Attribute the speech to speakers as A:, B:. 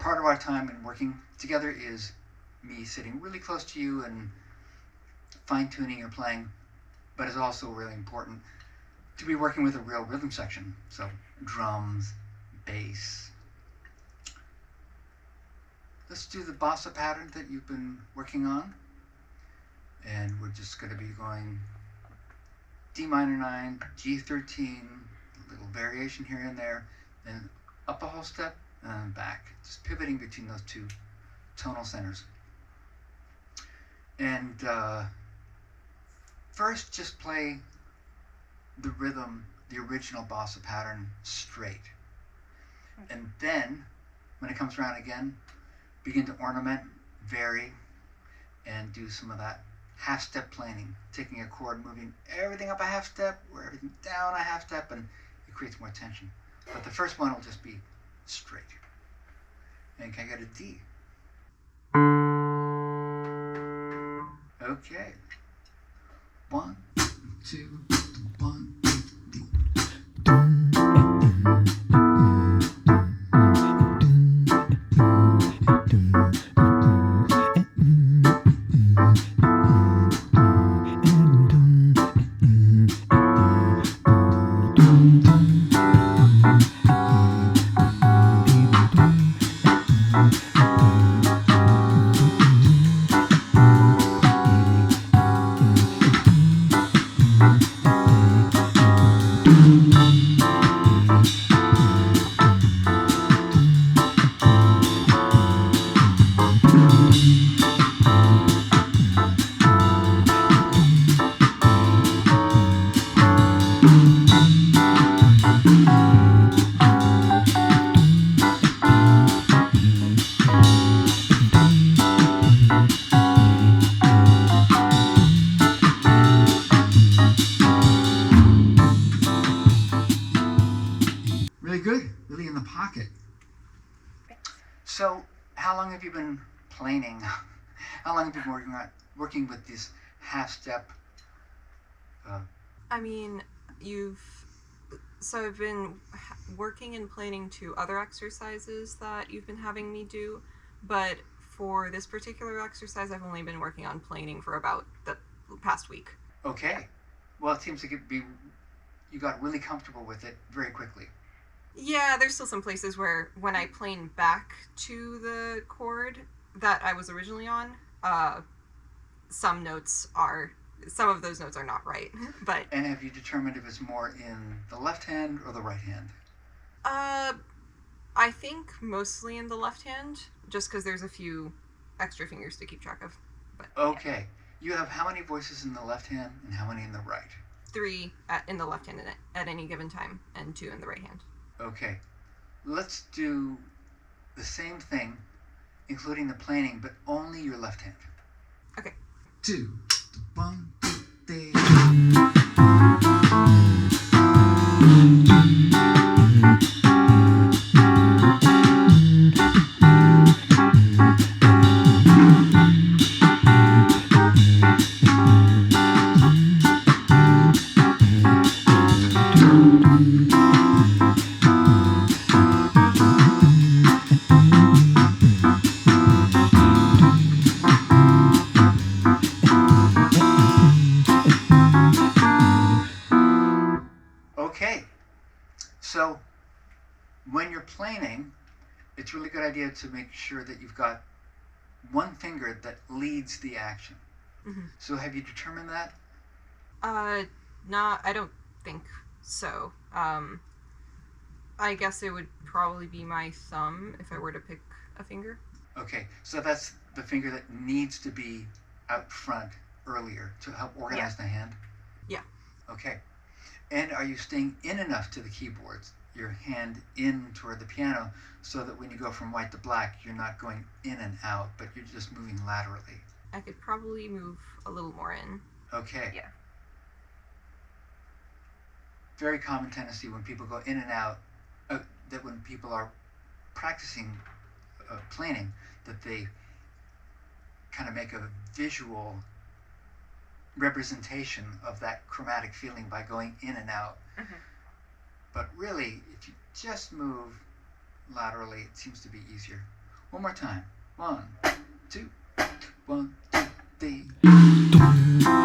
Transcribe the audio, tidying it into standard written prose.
A: part of our time in working together is me sitting really close to you and fine-tuning your playing, but it's also really important to be working with a real rhythm section. So drums, bass. Let's do the bossa pattern that you've been working on. And we're just going to be going D minor 9, G13, a little variation here and there, then up a whole step and then back, just pivoting between those two tonal centers. And first just play the rhythm, the original bossa pattern straight. And then, when it comes around again, begin to ornament, vary, and do some of that half-step planing, taking a chord, moving everything up a half step, or everything down a half step, and it creates more tension. But the first one will just be straight. And can I get a D? Okay. 1, 2, 1, 2, D. Really good, really in the pocket. So, how long have you been planing? How long have you been working with this half-step?
B: I mean, I've been working and planing to other exercises that you've been having me do, but for this particular exercise, I've only been working on planing for about the past week.
A: Okay. Well, it seems like you got really comfortable with it very quickly.
B: Yeah, there's still some places where when I plane back to the chord that I was originally on, some of those notes are not right. But
A: And have you determined if it's more in the left hand or the right hand?
B: I think mostly in the left hand, just because there's a few extra fingers to keep track of. But
A: okay. You have how many voices in the left hand and how many in the right?
B: 3 in the left hand at any given time, and 2 in the right hand.
A: Okay. Let's do the same thing, including the planing, but only your left hand.
B: Okay.
A: 2, 1, 2, 3. Okay, so when you're planing, it's a really good idea to make sure that you've got one finger that leads the action.
B: Mm-hmm.
A: So have you determined that?
B: I don't think so. I guess it would probably be my thumb if I were to pick a finger.
A: Okay, so that's the finger that needs to be out front earlier to help organize the hand?
B: Yeah.
A: Okay. And are you staying in enough to the keyboards, your hand in toward the piano, so that when you go from white to black, you're not going in and out, but you're just moving laterally?
B: I could probably move a little more in.
A: Okay.
B: Yeah.
A: Very common tendency when people go in and out, that when people are practicing planing, that they kind of make a visual representation of that chromatic feeling by going in and out.
B: Mm-hmm.
A: But really, if you just move laterally, it seems to be easier. One more time. 1, 2, 1, 2, 3.